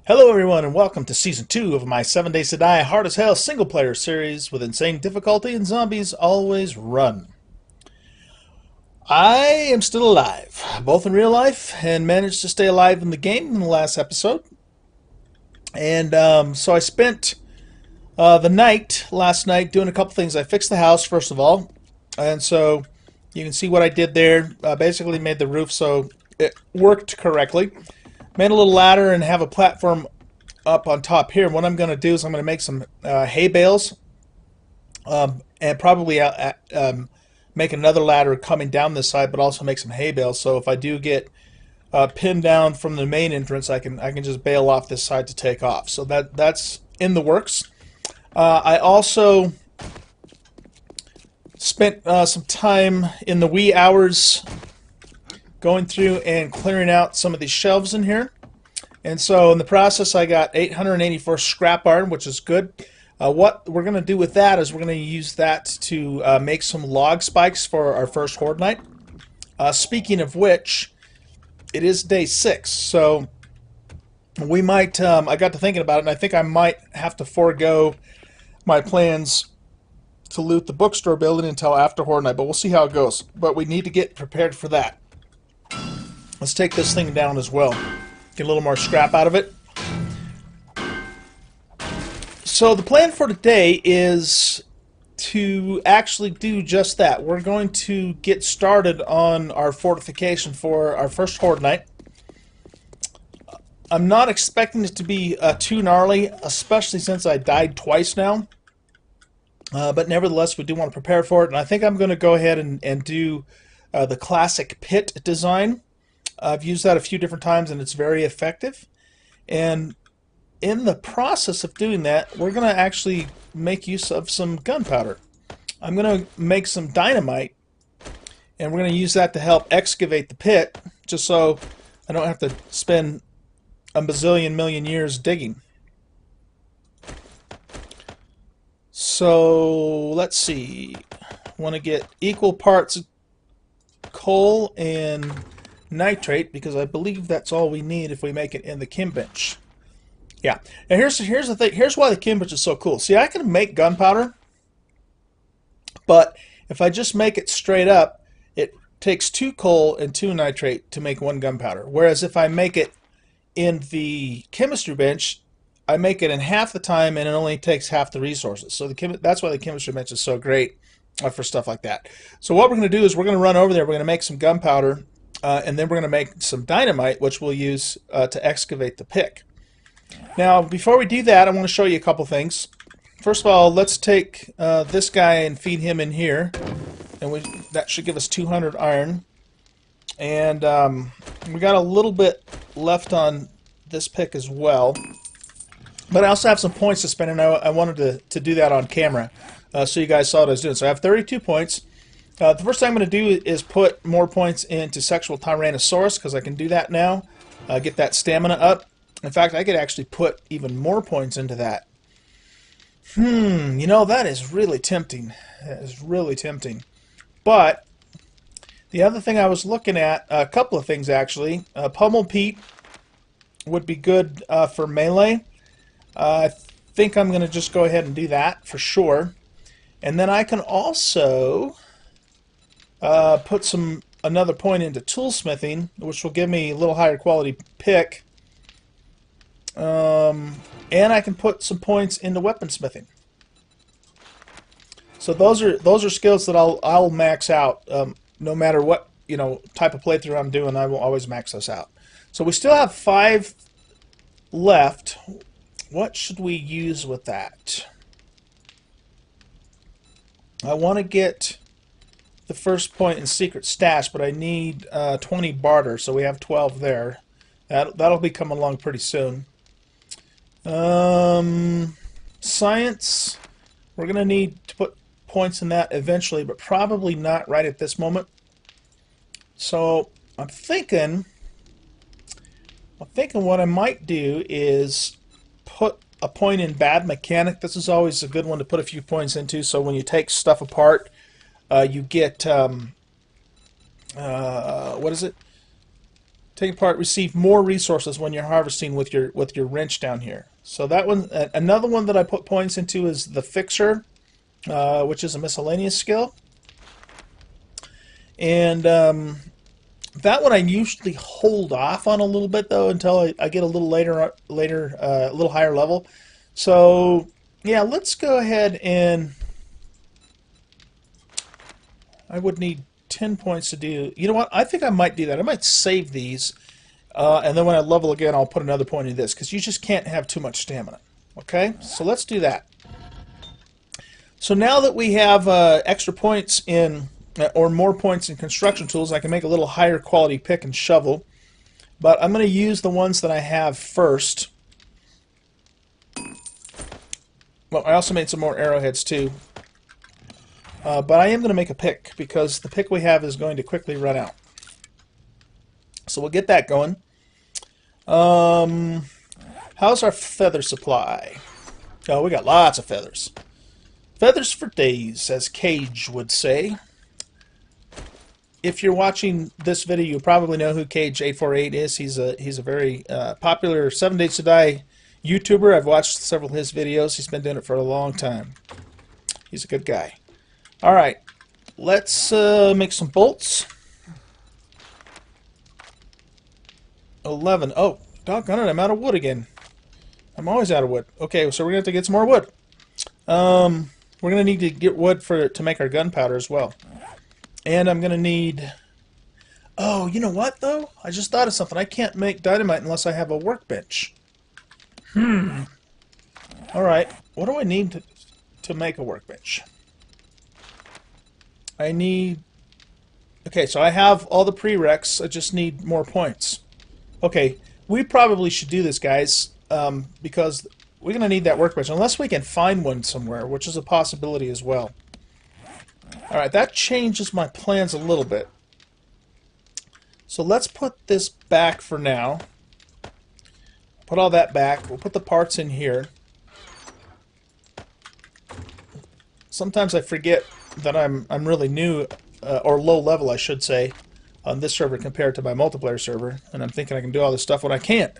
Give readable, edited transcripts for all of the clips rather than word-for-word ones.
Hello everyone and welcome to Season 2 of my 7 Days to Die Hard as Hell single-player series with insane difficulty and zombies always run. I am still alive, both in real life and managed to stay alive in the game in the last episode. And so I spent the night, last night, doing a couple things. I fixed the house, first of all, and so you can see what I did there. Basically made the roof so it worked correctly. Made a little ladder and have a platform up on top here. What I'm going to do is I'm going to make some hay bales and probably make another ladder coming down this side, but also make some hay bales. So if I do get pinned down from the main entrance, I can just bail off this side to take off. So that's in the works. I also spent some time in the wee hours going through and clearing out some of these shelves in here. And so in the process I got 884 scrap iron, which is good. What we're going to do with that is we're going to use that to make some log spikes for our first Horde night. Speaking of which, it is day 6, so we might, I got to thinking about it, and I think I might have to forego my plans to loot the bookstore building until after Horde night, but we'll see how it goes. But we need to get prepared for that. Let's take this thing down as well. Get a little more scrap out of it. So the plan for today is to actually do just that. We're going to get started on our fortification for our first Horde night. I'm not expecting it to be too gnarly, especially since I died twice now. But nevertheless, we do want to prepare for it. And I think I'm going to go ahead and do the classic pit design. I've used that a few different times and it's very effective. And in the process of doing that, we're going to actually make use of some gunpowder. I'm going to make some dynamite and we're going to use that to help excavate the pit, just so I don't have to spend a bazillion million years digging. So let's see. I want to get equal parts coal and nitrate, because I believe that's all we need if we make it in the chem bench. Yeah. Now here's the thing. Here's why the chem bench is so cool. See, I can make gunpowder, but if I just make it straight up, it takes 2 coal and 2 nitrate to make 1 gunpowder. Whereas if I make it in the chemistry bench, I make it in half the time and it only takes half the resources. So that's why the chemistry bench is so great for stuff like that. So what we're going to do is we're going to run over there. We're going to make some gunpowder. And then we're going to make some dynamite, which we'll use to excavate the pit. Now, before we do that, I want to show you a couple things. First of all, let's take this guy and feed him in here, and that should give us 200 iron. And we got a little bit left on this pick as well. But I also have some points to spend, and I wanted to do that on camera, so you guys saw what I was doing. So I have 32 points. The first thing I'm going to do is put more points into Sexual Tyrannosaurus, because I can do that now. Get that stamina up. In fact, I could actually put even more points into that. You know, that is really tempting. That is really tempting. But the other thing I was looking at, a couple of things actually. Pummel Pete would be good for melee. I think I'm going to just go ahead and do that for sure. And then I can also put another point into toolsmithing, which will give me a little higher quality pick. And I can put some points into weaponsmithing. So those are skills that I'll max out no matter what type of playthrough I'm doing. I will always max those out. So we still have 5 left. What should we use with that? I want to get the first point in secret stash, but I need 20 barter, so we have 12 there. That'll be coming along pretty soon. Science, we're going to need to put points in that eventually, but probably not right at this moment. So I'm thinking what I might do is put a point in bad mechanic. This is always a good one to put a few points into, so when you take stuff apart, you get what is it? Take apart, receive more resources when you're harvesting with your wrench down here. So that one, another one that I put points into is the Fixer, which is a miscellaneous skill. And that one I usually hold off on a little bit though until I get a little later, a little higher level. So yeah, let's go ahead and I would need 10 points to do. You know what? I think I might do that. I might save these, and then when I level again, I'll put another point in this because you just can't have too much stamina. Okay, so let's do that. So now that we have extra points in, or more points in construction tools, I can make a little higher quality pick and shovel. But I'm going to use the ones that I have first. Well, I also made some more arrowheads too. But I am going to make a pick because the pick we have is going to quickly run out. So we'll get that going. How's our feather supply? Oh, we got lots of feathers. Feathers for days, as Cage would say. If you're watching this video, you probably know who Cage848 is. He's a very popular 7 Days to Die YouTuber. I've watched several of his videos. He's been doing it for a long time. He's a good guy. Alright, let's make some bolts. 11. Oh, doggone it, I'm out of wood again. I'm always out of wood. Okay, so we're going to have to get some more wood. We're going to need to get wood to make our gunpowder as well. And I'm going to need... Oh, you know what, though? I just thought of something. I can't make dynamite unless I have a workbench. Alright, what do I need to make a workbench? I need... Okay, so I have all the prereqs. I just need more points. Okay, we probably should do this, guys, because we're going to need that workbench, unless we can find one somewhere, which is a possibility as well. Alright, that changes my plans a little bit. So let's put this back for now. Put all that back. We'll put the parts in here. Sometimes I forget that I'm really new, or low level, I should say, on this server compared to my multiplayer server, and I'm thinking I can do all this stuff when I can't.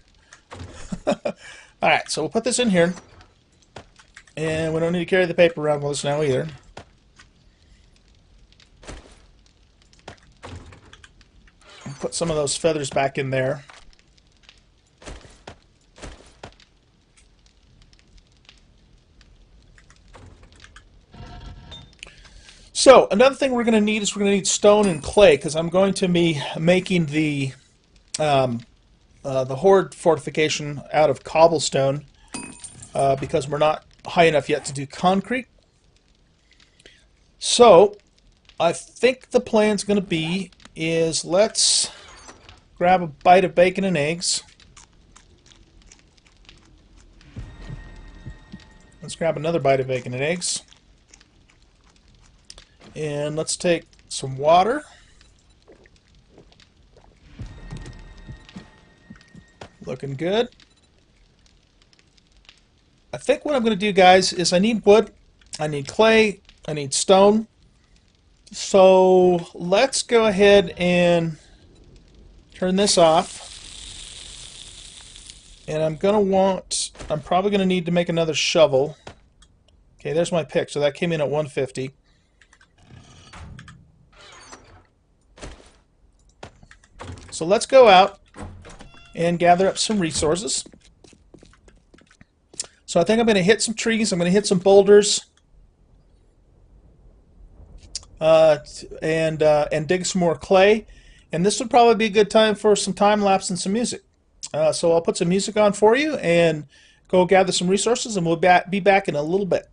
Alright, so we'll put this in here, and we don't need to carry the paper around with us now either. Put some of those feathers back in there. So, another thing we're going to need is we're going to need stone and clay, because I'm going to be making the Horde Fortification out of cobblestone, because we're not high enough yet to do concrete. So, I think the plan's going to be is let's grab a bite of bacon and eggs. Let's grab another bite of bacon and eggs. And let's take some water. Looking good. I think what I'm going to do, guys, is I need wood, I need clay, I need stone. So let's go ahead and turn this off. And I'm probably going to need to make another shovel. Okay, there's my pick. So that came in at 150. So let's go out and gather up some resources. So I think I'm going to hit some trees. I'm going to hit some boulders. And dig some more clay. And this would probably be a good time for some time lapse and some music. So I'll put some music on for you and go gather some resources, and we'll be back in a little bit.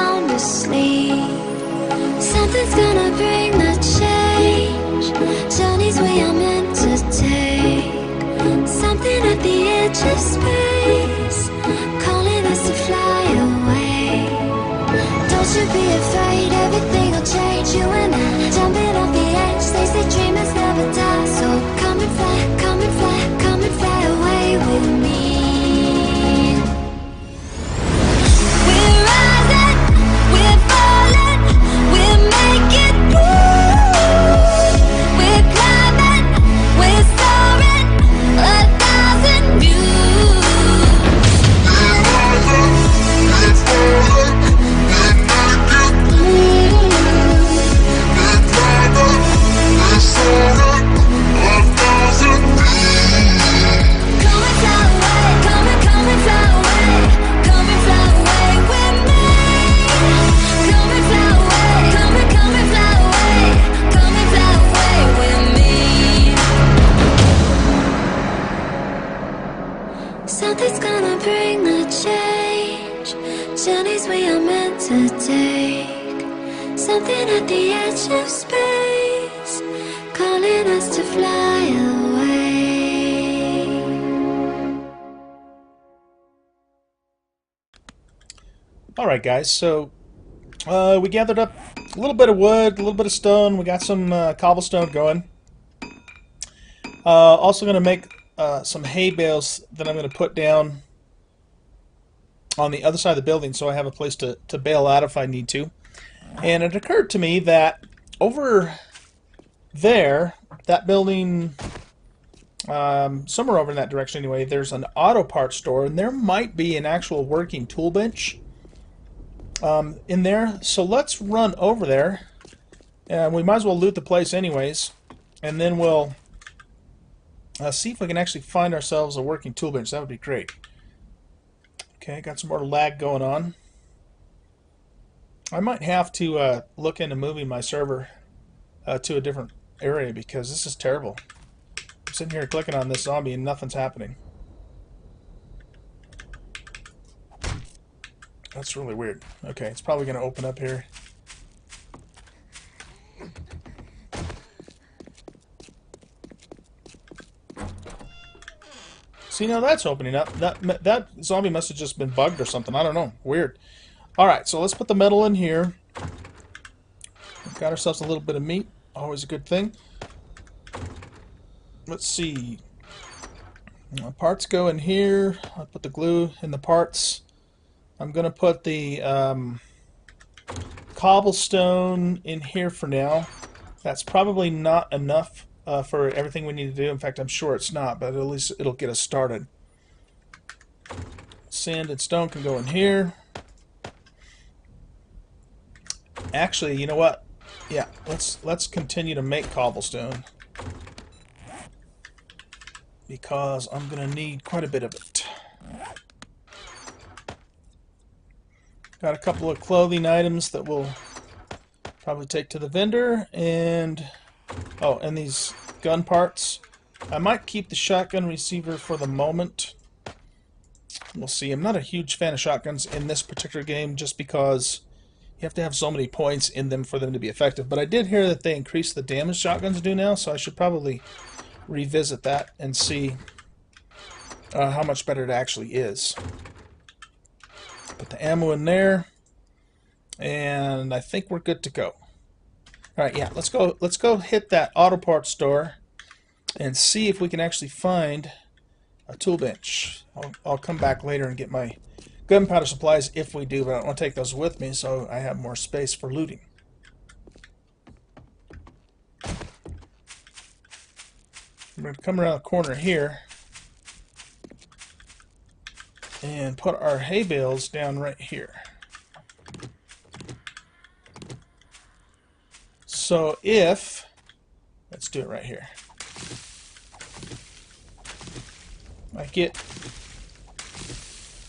sound asleep. Something's gonna bring the change. Journeys we are meant to take. Something at the edge of space, calling us to fly away. Don't you be afraid, everything will change. You and I, jumping off the edge. They say dreamers never die. So come and fly, come and fly, come and fly away with me. We're rising, we're falling, we're making moves. We're climbing, we're soaring, 1,000 views. We're rising, we're falling, we're making moves. We're climbing, we're soaring, 1,000 views. Come and fly away, come and fly away, come and fly away with me. Come and fly away, come and fly away, come and fly away with me. Something's gonna bring the change. Journeys we are meant to take. Something at the edge of space, calling us to fly away. Alright guys, so we gathered up a little bit of wood, a little bit of stone, we got some cobblestone going. Also going to make some hay bales that I'm going to put down on the other side of the building so I have a place to bail out if I need to. And it occurred to me that over there, that building, somewhere over in that direction anyway, there's an auto parts store, and there might be an actual working tool bench in there. So let's run over there. We might as well loot the place anyways, and then we'll see if we can actually find ourselves a working tool bench. That would be great. Okay, got some more lag going on. I might have to look into moving my server to a different area because this is terrible. I'm sitting here clicking on this zombie and nothing's happening. That's really weird. Okay, it's probably going to open up here. See, now that's opening up. That zombie must have just been bugged or something. I don't know. Weird. Alright, so let's put the metal in here. We've got ourselves a little bit of meat. Always a good thing. Let's see. Parts go in here. I'll put the glue in the parts. I'm going to put the cobblestone in here for now. That's probably not enough for everything we need to do. In fact, I'm sure it's not, but at least it'll get us started. Sand and stone can go in here. Actually, you know what? Yeah, let's continue to make cobblestone because I'm going to need quite a bit of it. Got a couple of clothing items that we'll probably take to the vendor, and oh, and these gun parts. I might keep the shotgun receiver for the moment. We'll see. I'm not a huge fan of shotguns in this particular game just because you have to have so many points in them for them to be effective. But I did hear that they increase the damage shotguns do now, so I should probably revisit that and see how much better it actually is. Put the ammo in there, and I think we're good to go. Alright, yeah, let's go hit that auto parts store and see if we can actually find a tool bench. I'll come back later and get my gunpowder supplies if we do, but I don't want to take those with me so I have more space for looting. I'm going to come around the corner here and put our hay bales down right here. So if, let's do it right here. I get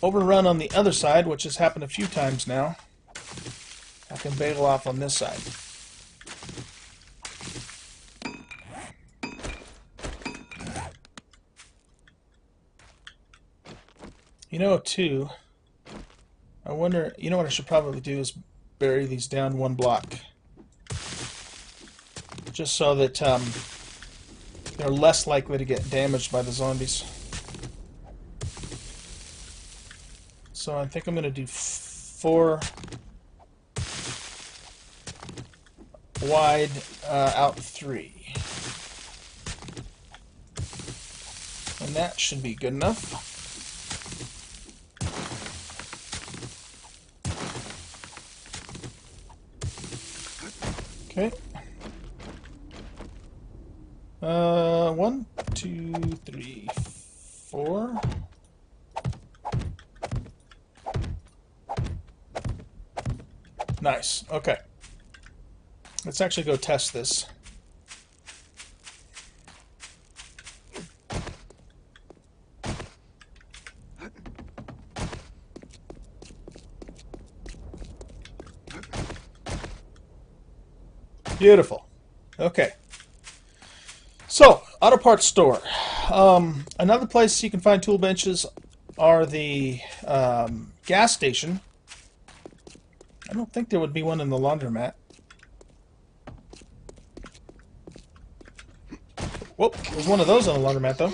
overrun on the other side, which has happened a few times now, I can bail off on this side. You know, too, I wonder, you know what I should probably do is bury these down one block. Just so that they're less likely to get damaged by the zombies. So I think I'm going to do 4 wide, out 3. And that should be good enough. Okay. 1, 2, 3, 4. Nice. Okay. Let's actually go test this. Beautiful. Okay. So, auto parts store. Another place you can find tool benches are the gas station. I don't think there would be one in the laundromat. Whoop, there's one of those on the laundromat, though.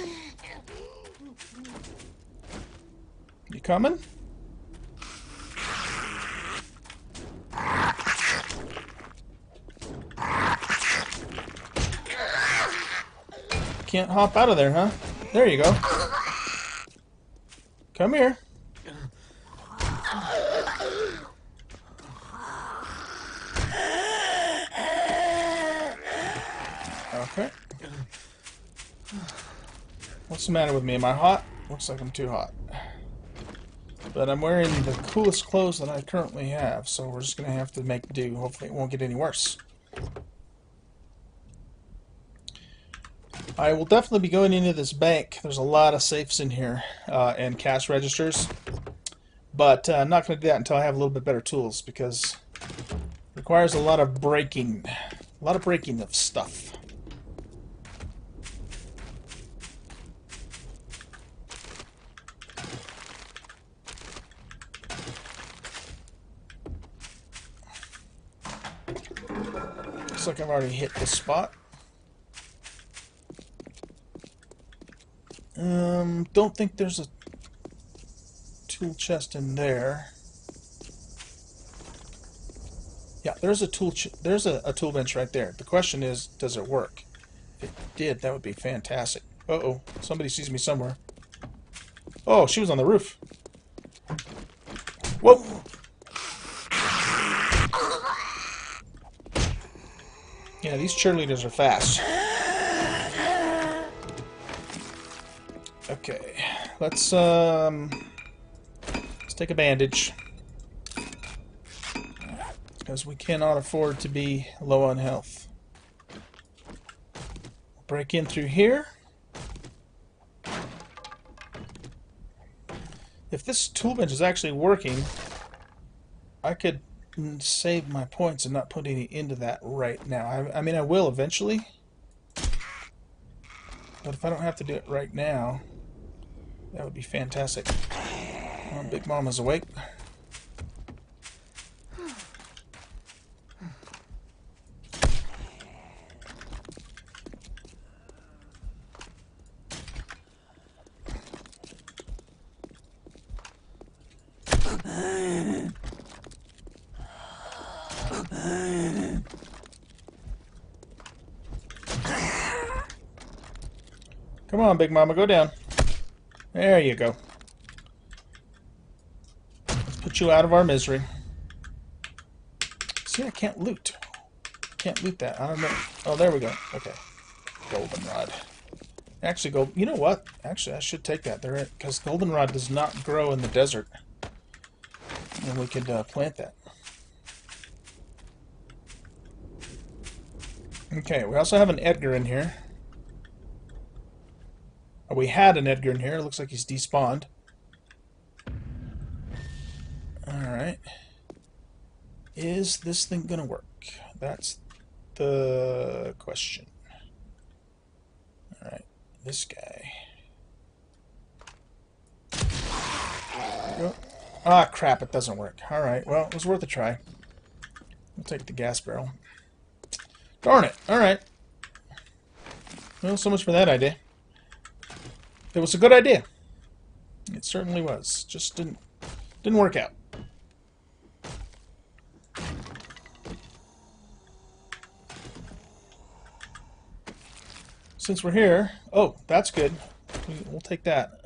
You coming? Can't hop out of there, huh? There you go. Come here. Okay. What's the matter with me? Am I hot? Looks like I'm too hot. But I'm wearing the coolest clothes that I currently have, so we're just going to have to make do. Hopefully it won't get any worse. I will definitely be going into this bank. There's a lot of safes in here and cash registers. But I'm not going to do that until I have a little bit better tools, because it requires a lot of breaking. A lot of breaking of stuff. Looks like I've already hit this spot. Don't think there's a tool chest in there. Yeah, there's a tool tool bench right there. The question is, does it work? If it did, that would be fantastic. Uh-oh, somebody sees me somewhere. Oh, she was on the roof. Whoa! Yeah, these cheerleaders are fast. Okay, let's take a bandage, because we cannot afford to be low on health. Break in through here. If this tool bench is actually working, I could save my points and not put any into that right now. I mean, I will eventually, but if I don't have to do it right now, that would be fantastic. Oh, Big Mama's awake. Come on, Big Mama, go down. There you go. Let's put you out of our misery. See, I can't loot. Can't loot that. I don't know. Oh, there we go. Okay. Goldenrod. Actually, you know what? Actually, I should take that there, because goldenrod does not grow in the desert. And we could plant that. Okay, we also have an Edgar in here. We had an Edgar in here. It looks like he's despawned. Alright. Is this thing gonna work? That's the question. Alright, this guy. Ah, crap, it doesn't work. Alright, well, it was worth a try. We'll take the gas barrel. Darn it. Alright. Well, so much for that idea. It was a good idea. It certainly was. Just didn't work out. Since we're here... Oh, that's good. We'll take that.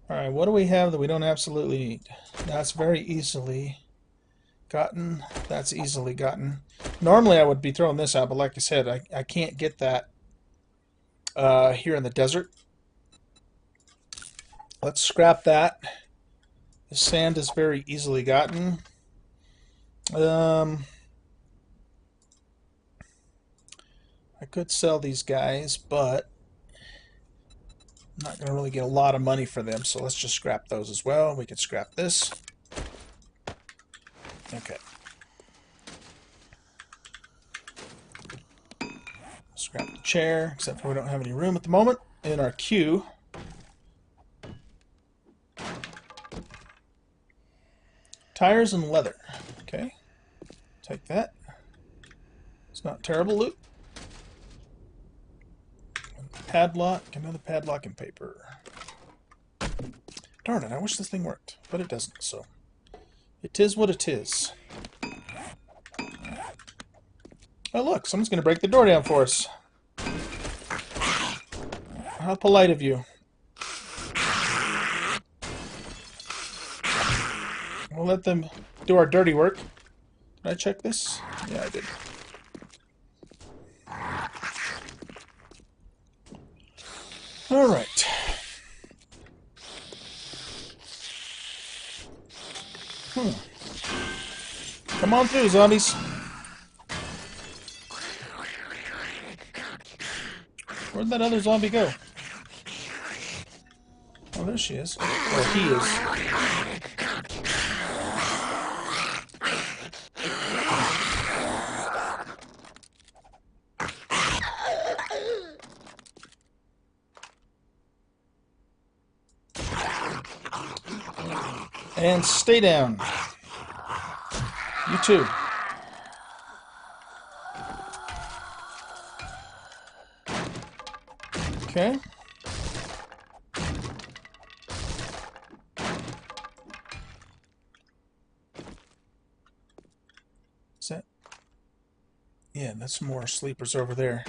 Alright, what do we have that we don't absolutely need? That's very easily gotten. That's easily gotten. Normally I would be throwing this out, but like I said, I can't get that here in the desert. Let's scrap that. The sand is very easily gotten. I could sell these guys, but I'm not going to really get a lot of money for them, so let's just scrap those as well. We could scrap this. Okay. Scrap the chair, except for we don't have any room at the moment in our queue. Tires and leather. Okay. Take that. It's not terrible loot. Padlock, another padlock and paper. Darn it, I wish this thing worked, but it doesn't, so it is what it is. Oh look, someone's going to break the door down for us. How polite of you. We'll let them do our dirty work. Did I check this? Yeah, I did. Alright. Come on through, zombies. Where'd that other zombie go? Oh, there she is. Or he is. And stay down. You too. Okay. Is that? Yeah, that's more sleepers over there.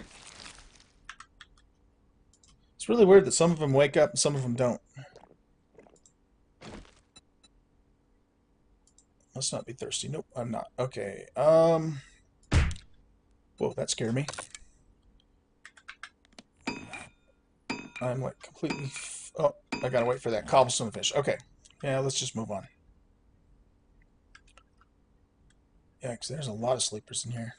It's really weird that some of them wake up and some of them don't. Let's not be thirsty. Nope, I'm not. Okay. Whoa, that scared me. I'm like completely... Oh, I gotta wait for that cobblestone fish. Okay. Yeah, let's just move on. Yeah, because there's a lot of sleepers in here.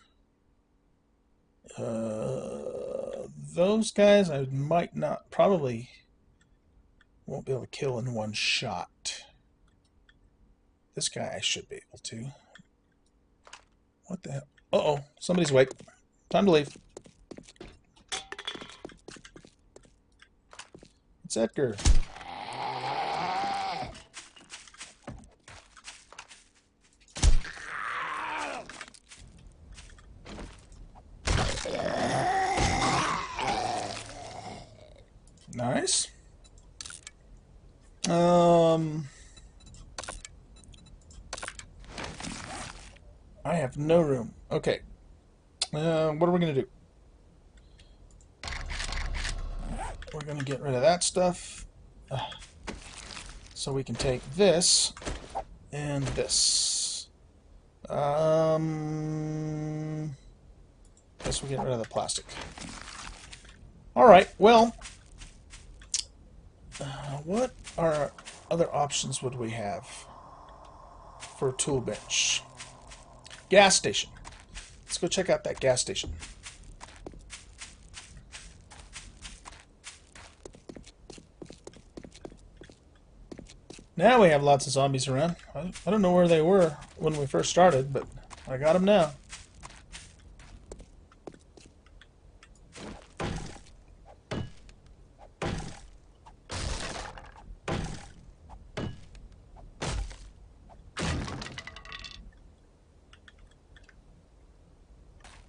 Those guys I might not... Probably won't be able to kill in one shot. This guy I should be able to. What the hell? Uh-oh. Somebody's awake. Time to leave. It's Edgar. Nice. I have no room. Okay. What are we going to do? We're going to get rid of that stuff. So we can take this and this. Guess we'll get rid of the plastic. Alright, well, what are other options would we have for a tool bench? Gas station. Let's go check out that gas station. Now we have lots of zombies around. I don't know where they were when we first started, but I got them now.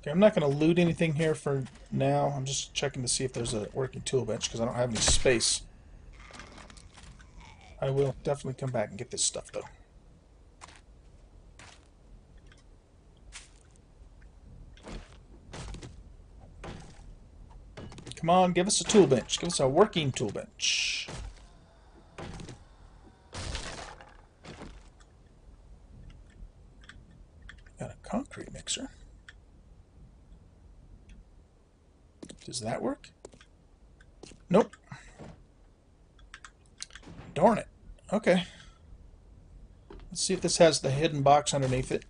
Okay, I'm not going to loot anything here for now. I'm just checking to see if there's a working tool bench because I don't have any space. I will definitely come back and get this stuff, though. Come on, give us a tool bench. Give us a working tool bench. Got a concrete mixer. Does that work? Nope. Darn it. Okay. Let's see if this has the hidden box underneath it.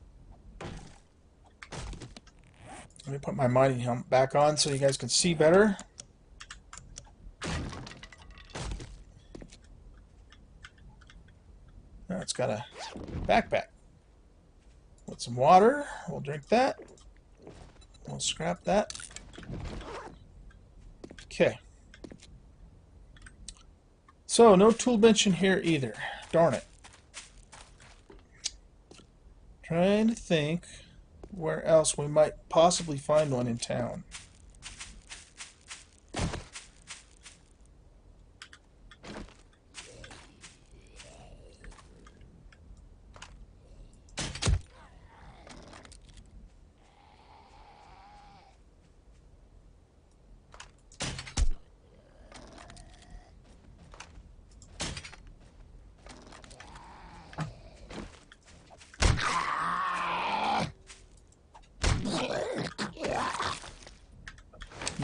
Let me put my mining helmet back on so you guys can see better. Now it's got a backpack. With some water. We'll drink that. We'll scrap that. Okay. So, no tool bench in here either. Darn it. Trying to think where else we might possibly find one in town.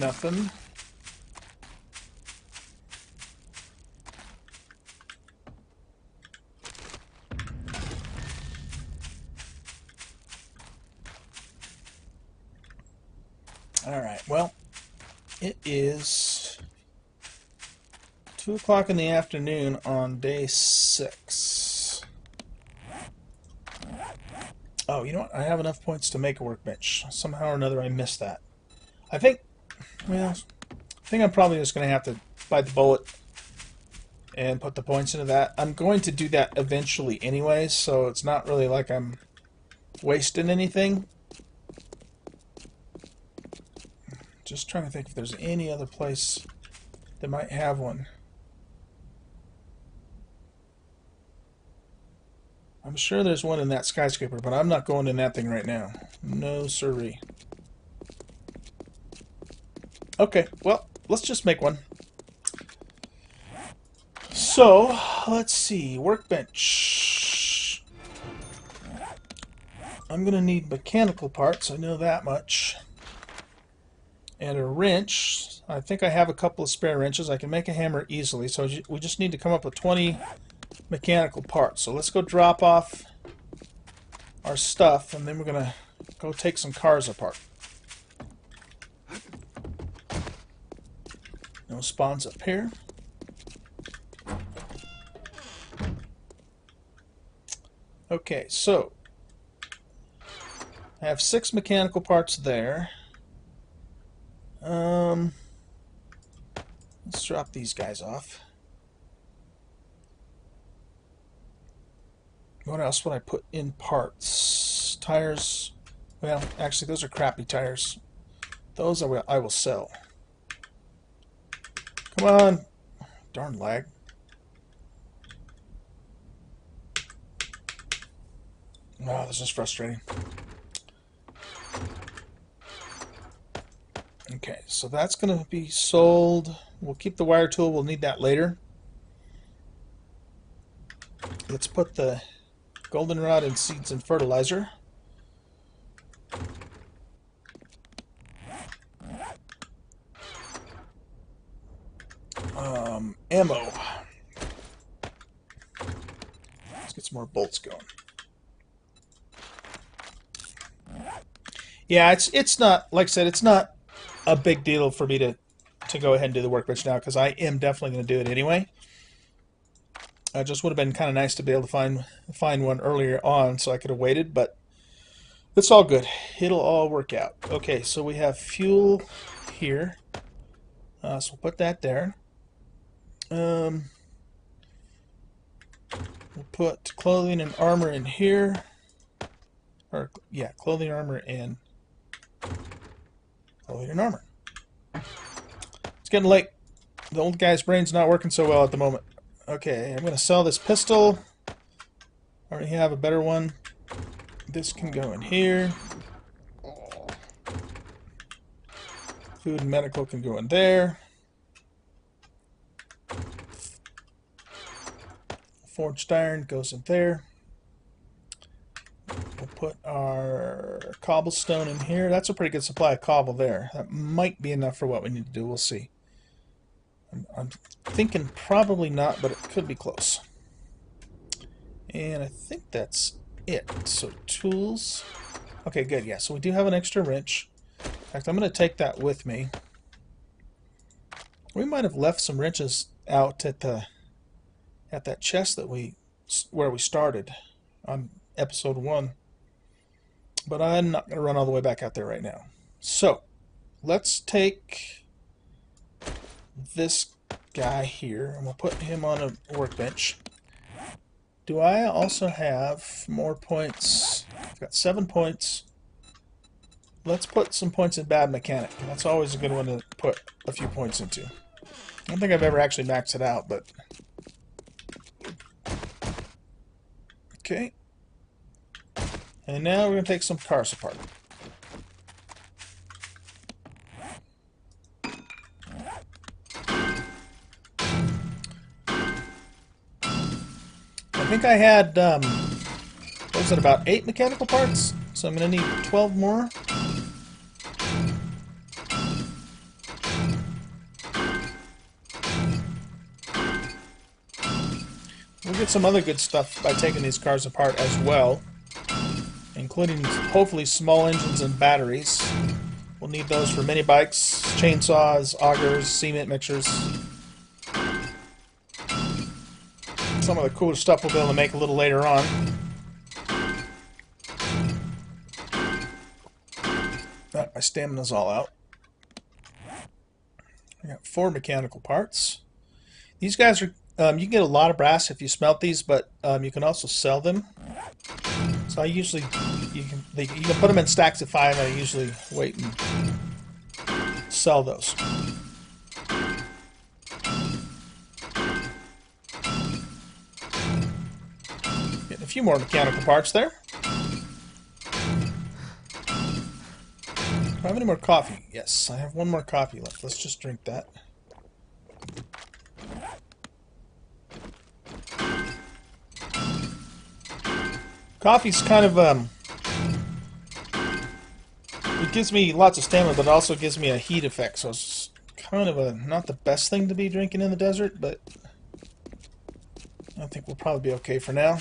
Nothing. Alright, well, it is 2 o'clock in the afternoon on day 6. Oh, you know what? I have enough points to make a workbench. Somehow or another I missed that. I think I'm probably just going to have to bite the bullet and put the points into that. I'm going to do that eventually anyway, so it's not really like I'm wasting anything. Just trying to think if there's any other place that might have one. I'm sure there's one in that skyscraper, but I'm not going in that thing right now. No siree. Okay, well, let's just make one. So, let's see. Workbench. I'm going to need mechanical parts, I know that much. And a wrench. I think I have a couple of spare wrenches. I can make a hammer easily, so we just need to come up with 20 mechanical parts. So let's go drop off our stuff, and then we're going to go take some cars apart. No spawns up here. Okay, so I have 6 mechanical parts there. Let's drop these guys off. What else would I put in parts? Tires. Well, actually, those are crappy tires. Those I will sell. Come on. Darn lag. Oh, this is frustrating. Okay, so that's going to be sold. We'll keep the wire tool. We'll need that later. Let's put the goldenrod and seeds and fertilizer. Ammo. Let's get some more bolts going. Yeah, it's not, like I said, it's not a big deal for me to go ahead and do the workbench now, because I am definitely going to do it anyway. It just would have been kind of nice to be able to find one earlier on, so I could have waited, but it's all good. It'll all work out. Okay, so we have fuel here. So we'll put that there. We'll put clothing and armor in here. Or, yeah, clothing, armor, and Elevator and armor. It's getting late. The old guy's brain's not working so well at the moment. Okay, I'm going to sell this pistol. I already have a better one. This can go in here. Food and medical can go in there. Forged iron goes in there. We'll put our cobblestone in here. That's a pretty good supply of cobble there. That might be enough for what we need to do. We'll see. I'm thinking probably not, but it could be close. And I think that's it. So tools. Okay, good. Yeah, so we do have an extra wrench. In fact, I'm going to take that with me. We might have left some wrenches out at that chest where we started on episode 1. But I'm not going to run all the way back out there right now. So, let's take this guy here and we'll put him on a workbench. Do I also have more points? I've got 7 points. Let's put some points in bad mechanic. That's always a good one to put a few points into. I don't think I've ever actually maxed it out, but... Okay. And now we're going to take some cars apart. I think I had, what was it, about 8 mechanical parts? So I'm going to need 12 more. We'll get some other good stuff by taking these cars apart as well, including hopefully small engines and batteries. We'll need those for mini bikes, chainsaws, augers, cement mixers. Some of the cooler stuff we'll be able to make a little later on. My stamina's all out. I got 4 mechanical parts. These guys are, you can get a lot of brass if you smelt these, but you can also sell them. So I usually, you can put them in stacks of 5, and I usually wait and sell those. Getting a few more mechanical parts there. Do I have any more coffee? Yes, I have 1 more coffee left. Let's just drink that. Coffee's kind of, it gives me lots of stamina, but it also gives me a heat effect, so it's kind of not the best thing to be drinking in the desert, but I think we'll probably be okay for now.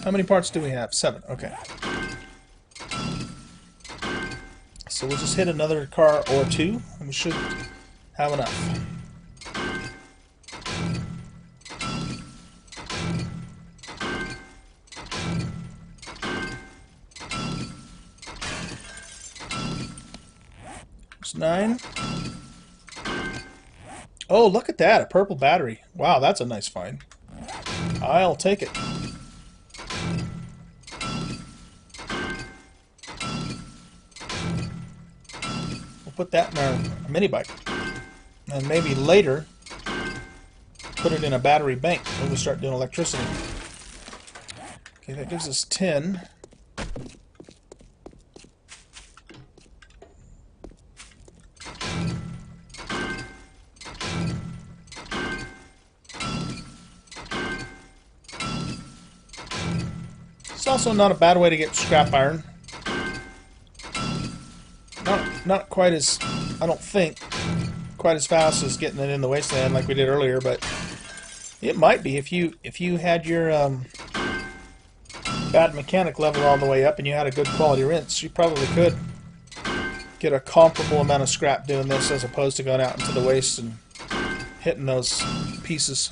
How many parts do we have? 7, okay. So we'll just hit another car or 2, and we should have enough. There's 9. Oh, look at that, a purple battery. Wow, that's a nice find. I'll take it. Put that in our mini bike, and maybe later put it in a battery bank when we start doing electricity. Okay, that gives us 10. It's also not a bad way to get scrap iron. Not quite as, I don't think, quite as fast as getting it in the wasteland like we did earlier, but it might be if you had your bad mechanic level all the way up and you had a good quality rinse, you probably could get a comparable amount of scrap doing this as opposed to going out into the waste and hitting those pieces.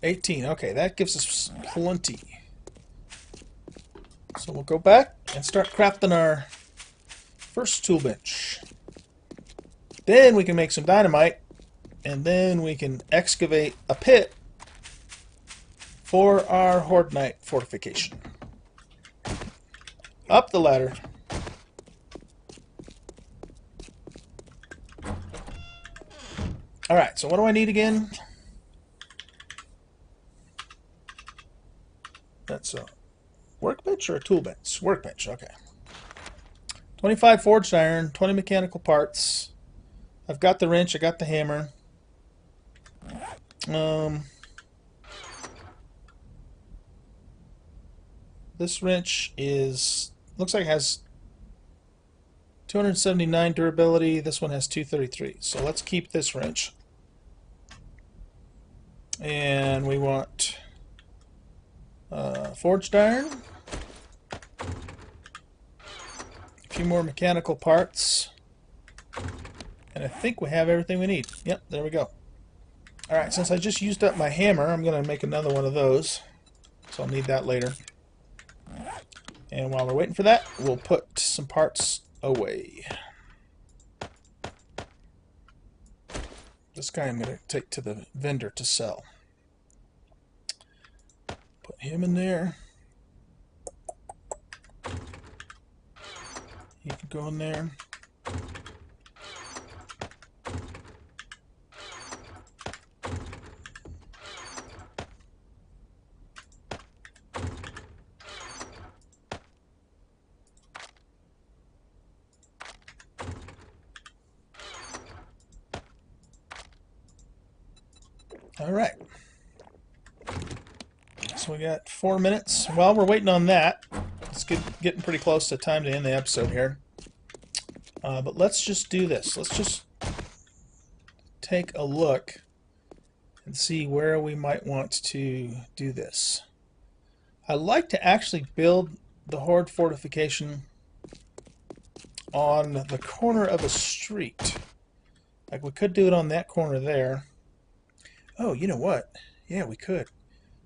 $18. Okay, that gives us plenty. So we'll go back and start crafting our first tool bench. Then we can make some dynamite and then we can excavate a pit for our Horde Knight fortification. Up the ladder. Alright, so what do I need again? That's a workbench or a tool bench? Workbench, okay. 25 forged iron, 20 mechanical parts. I've got the wrench, I got the hammer. This wrench looks like it has 279 durability. This one has 233. So let's keep this wrench. And we want forged iron. A few more mechanical parts. And I think we have everything we need. Yep, there we go. Alright, since I just used up my hammer, I'm going to make another one of those. So I'll need that later. And while we're waiting for that, we'll put some parts away. This guy I'm going to take to the vendor to sell. Put him in there. He can go in there. Alright, so we got 4 minutes. While we're waiting on that, it's getting pretty close to time to end the episode here. But let's just do this. Let's just take a look and see where we might want to do this. I like to actually build the Horde Fortification on the corner of a street. Like we could do it on that corner there. Oh, you know what? Yeah, we could.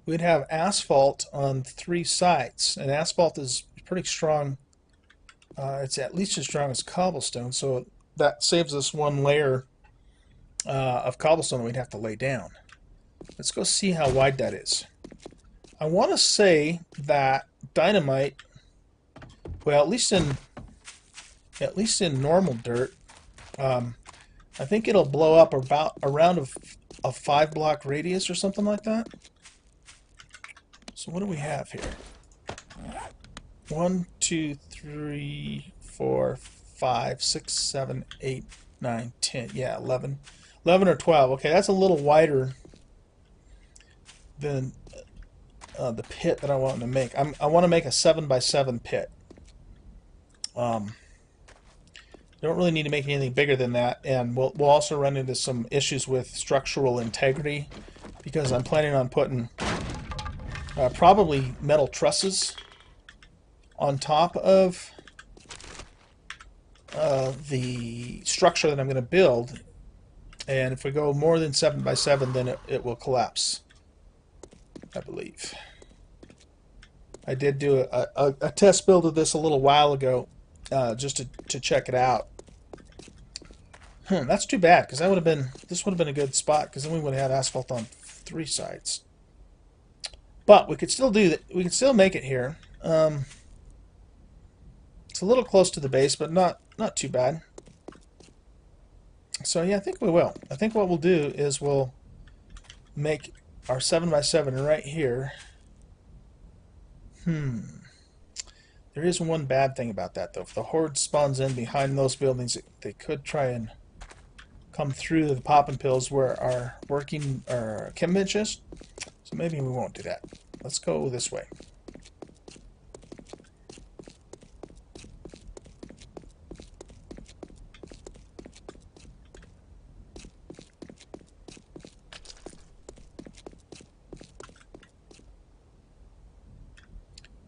We'd have asphalt on 3 sides, and asphalt is pretty strong. It's at least as strong as cobblestone, so that saves us 1 layer of cobblestone that we'd have to lay down. Let's go see how wide that is. I want to say that dynamite, well, at least in normal dirt, I think it'll blow up around a 5-block radius or something like that. So what do we have here? 1, 2, 3, 4, 5, 6, 7, 8, 9, 10. Yeah, 11. 11 or 12. Okay, that's a little wider than the pit that I want to make. I want to make a 7x7 pit. Don't really need to make anything bigger than that, and we'll also run into some issues with structural integrity because I'm planning on putting probably metal trusses on top of the structure that I'm going to build, and if we go more than 7x7, then it will collapse, I believe. I did do a test build of this a little while ago, just to check it out. That's too bad, because this would have been a good spot, because then we would have had asphalt on 3 sides. But we could still do that. We could still make it here. It's a little close to the base, but not too bad. So yeah, I think we will. I think what we'll do is we'll make our 7x7 right here. There is one bad thing about that, though. If the Horde spawns in behind those buildings, they could try and come through the popping pills where our chem bench is. So maybe we won't do that. Let's go this way.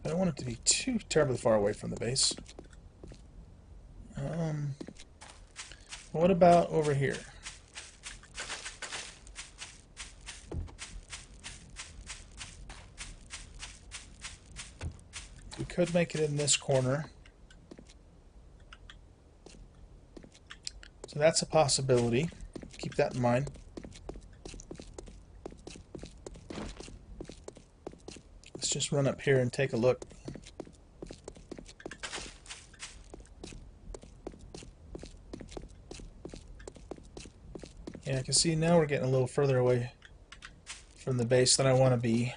I don't want it to be too terribly far away from the base. What about over here? We could make it in this corner. So that's a possibility. Keep that in mind. just run up here and take a look. Yeah, I can see now we're getting a little further away from the base than I want to be.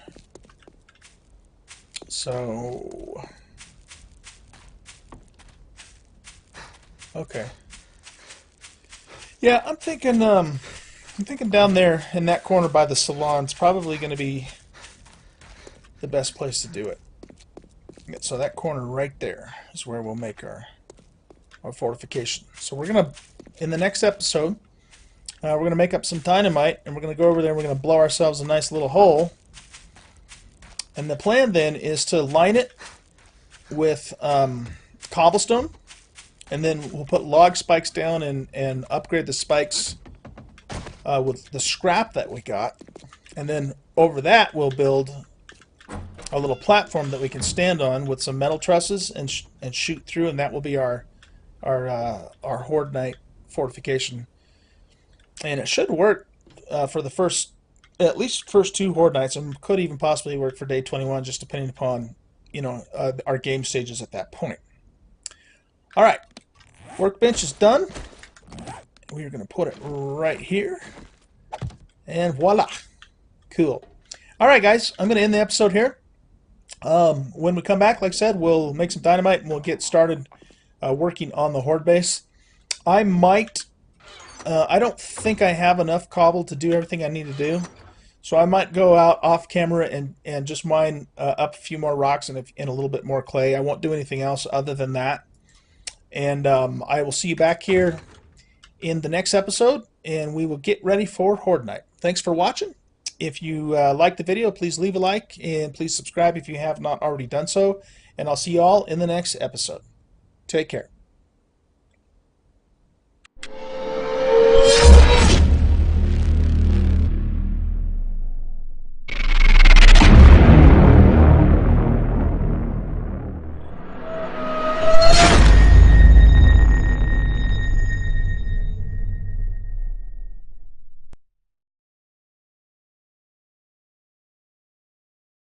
So, okay. Yeah, I'm thinking down there in that corner by the salon's probably going to be the best place to do it. So that corner right there is where we'll make our fortification. So we're gonna, in the next episode, we're gonna make up some dynamite, and we're gonna go over there and we're gonna blow ourselves a nice little hole. And the plan then is to line it with cobblestone, and then we'll put log spikes down and upgrade the spikes with the scrap that we got. And then over that we'll build a little platform that we can stand on with some metal trusses and shoot through, and that will be our Horde Night fortification. And it should work for the first, at least first 2 Horde Nights, and could even possibly work for day 21, just depending upon, you know, our game stages at that point. All right, workbench is done. We're going to put it right here, and voila, cool. All right, guys, I'm going to end the episode here. When we come back, like I said, we'll make some dynamite and we'll get started working on the Horde base. I might, I don't think I have enough cobble to do everything I need to do, so I might go out off camera and just mine up a few more rocks and a little bit more clay. I won't do anything else other than that. And I will see you back here in the next episode, and we will get ready for Horde Night. Thanks for watching. If you liked the video, please leave a like, and please subscribe if you have not already done so. And I'll see you all in the next episode. Take care.